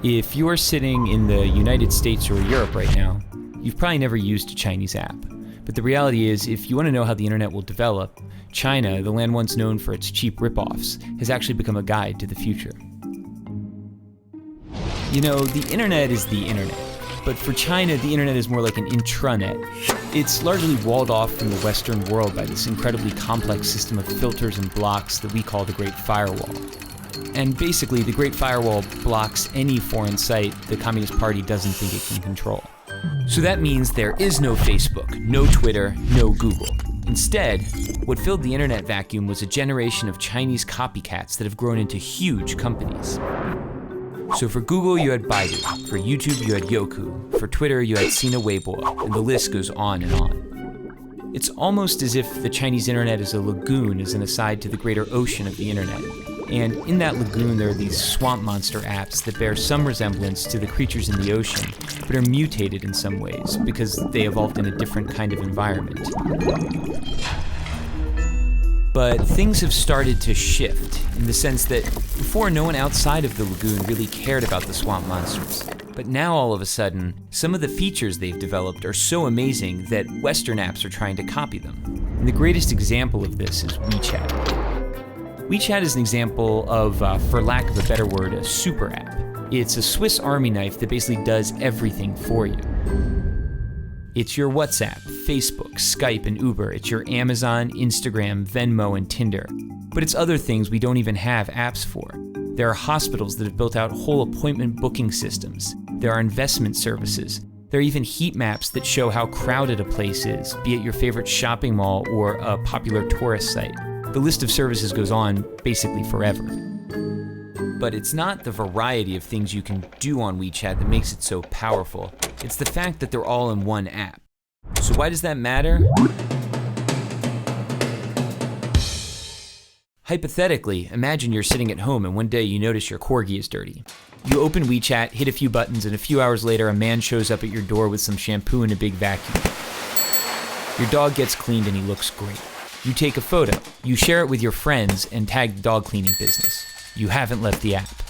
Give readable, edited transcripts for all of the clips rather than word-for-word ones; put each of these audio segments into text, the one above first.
If you're sitting in the United States or Europe right now, you've probably never used a Chinese app. But the reality is, if you want to know how the internet will develop, China, the land once known for its cheap ripoffs, has actually become a guide to the future. You know, the internet is the internet. But for China, the internet is more like an intranet. It's largely walled off from the Western world by this incredibly complex system of filters and blocks that we call the Great Firewall. And basically, the Great Firewall blocks any foreign site the Communist Party doesn't think it can control. So that means there is no Facebook, no Twitter, no Google. Instead, what filled the internet vacuum was a generation of Chinese copycats that have grown into huge companies. So for Google, you had Baidu. For YouTube, you had Youku. For Twitter, you had Sina Weibo, and the list goes on and on. It's almost as if the Chinese internet is a lagoon as an aside to the greater ocean of the internet. And in that lagoon, there are these swamp monster apps that bear some resemblance to the creatures in the ocean, but are mutated in some ways because they evolved in a different kind of environment. But things have started to shift in the sense that before, no one outside of the lagoon really cared about the swamp monsters. But now all of a sudden, some of the features they've developed are so amazing that Western apps are trying to copy them. And the greatest example of this is WeChat. WeChat is an example of, for lack of a better word, a super app. It's a Swiss Army knife that basically does everything for you. It's your WhatsApp, Facebook, Skype, and Uber. It's your Amazon, Instagram, Venmo, and Tinder. But it's other things we don't even have apps for. There are hospitals that have built out whole appointment booking systems. There are investment services. There are even heat maps that show how crowded a place is, be it your favorite shopping mall or a popular tourist site. The list of services goes on basically forever. But it's not the variety of things you can do on WeChat that makes it so powerful. It's the fact that they're all in one app. So why does that matter? Hypothetically, imagine you're sitting at home and one day you notice your corgi is dirty. You open WeChat, hit a few buttons, and a few hours later a man shows up at your door with some shampoo and a big vacuum. Your dog gets cleaned and he looks great. You take a photo, you share it with your friends, and tag the dog cleaning business. You haven't left the app.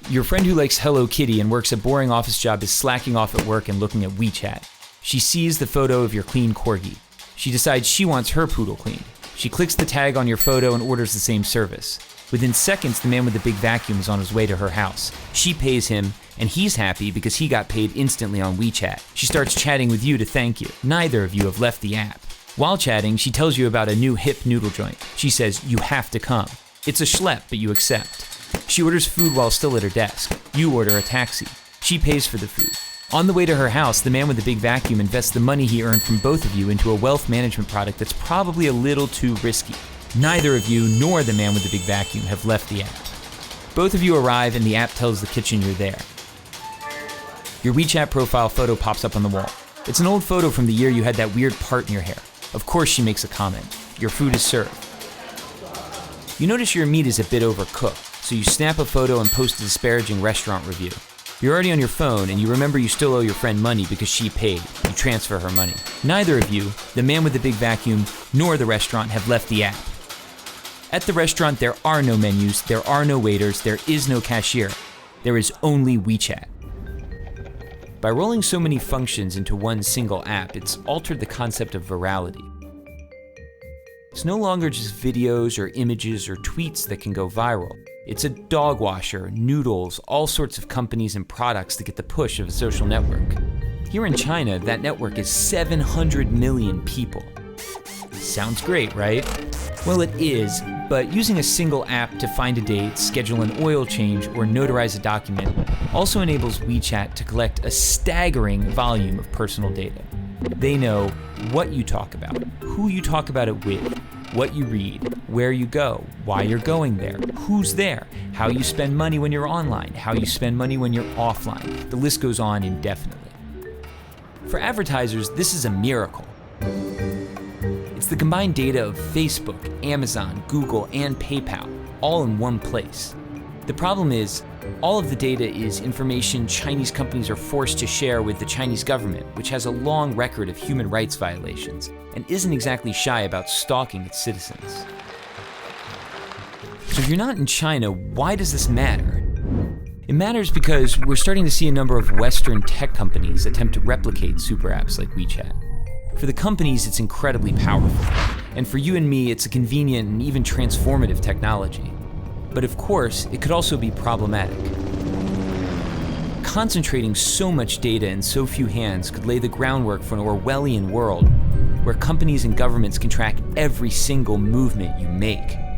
Your friend who likes Hello Kitty and works a boring office job is slacking off at work and looking at WeChat. She sees the photo of your clean corgi. She decides she wants her poodle cleaned. She clicks the tag on your photo and orders the same service. Within seconds, the man with the big vacuum is on his way to her house. She pays him, and he's happy because he got paid instantly on WeChat. She starts chatting with you to thank you. Neither of you have left the app. While chatting, she tells you about a new hip noodle joint. She says, you have to come. It's a schlep, but you accept. She orders food while still at her desk. You order a taxi. She pays for the food. On the way to her house, the man with the big vacuum invests the money he earned from both of you into a wealth management product that's probably a little too risky. Neither of you nor the man with the big vacuum have left the app. Both of you arrive and the app tells the kitchen you're there. Your WeChat profile photo pops up on the wall. It's an old photo from the year you had that weird part in your hair. Of course she makes a comment. Your food is served. You notice your meat is a bit overcooked, so you snap a photo and post a disparaging restaurant review. You're already on your phone and you remember you still owe your friend money because she paid. You transfer her money. Neither of you, the man with the big vacuum, nor the restaurant have left the app. At the restaurant, there are no menus, there are no waiters, there is no cashier. There is only WeChat. By rolling so many functions into one single app, it's altered the concept of virality. It's no longer just videos or images or tweets that can go viral. It's a dog washer, noodles, all sorts of companies and products that get the push of a social network. Here in China, that network is 700 million people. Sounds great, right? Well, it is, but using a single app to find a date, schedule an oil change, or notarize a document also enables WeChat to collect a staggering volume of personal data. They know what you talk about, who you talk about it with, what you read, where you go, why you're going there, who's there, how you spend money when you're online, how you spend money when you're offline. The list goes on indefinitely. For advertisers, this is a miracle. It's the combined data of Facebook, Amazon, Google, and PayPal, all in one place. The problem is, all of the data is information Chinese companies are forced to share with the Chinese government, which has a long record of human rights violations and isn't exactly shy about stalking its citizens. So if you're not in China, why does this matter? It matters because we're starting to see a number of Western tech companies attempt to replicate super apps like WeChat. For the companies, it's incredibly powerful, and for you and me, it's a convenient and even transformative technology. But of course, it could also be problematic. Concentrating so much data in so few hands could lay the groundwork for an Orwellian world where companies and governments can track every single movement you make.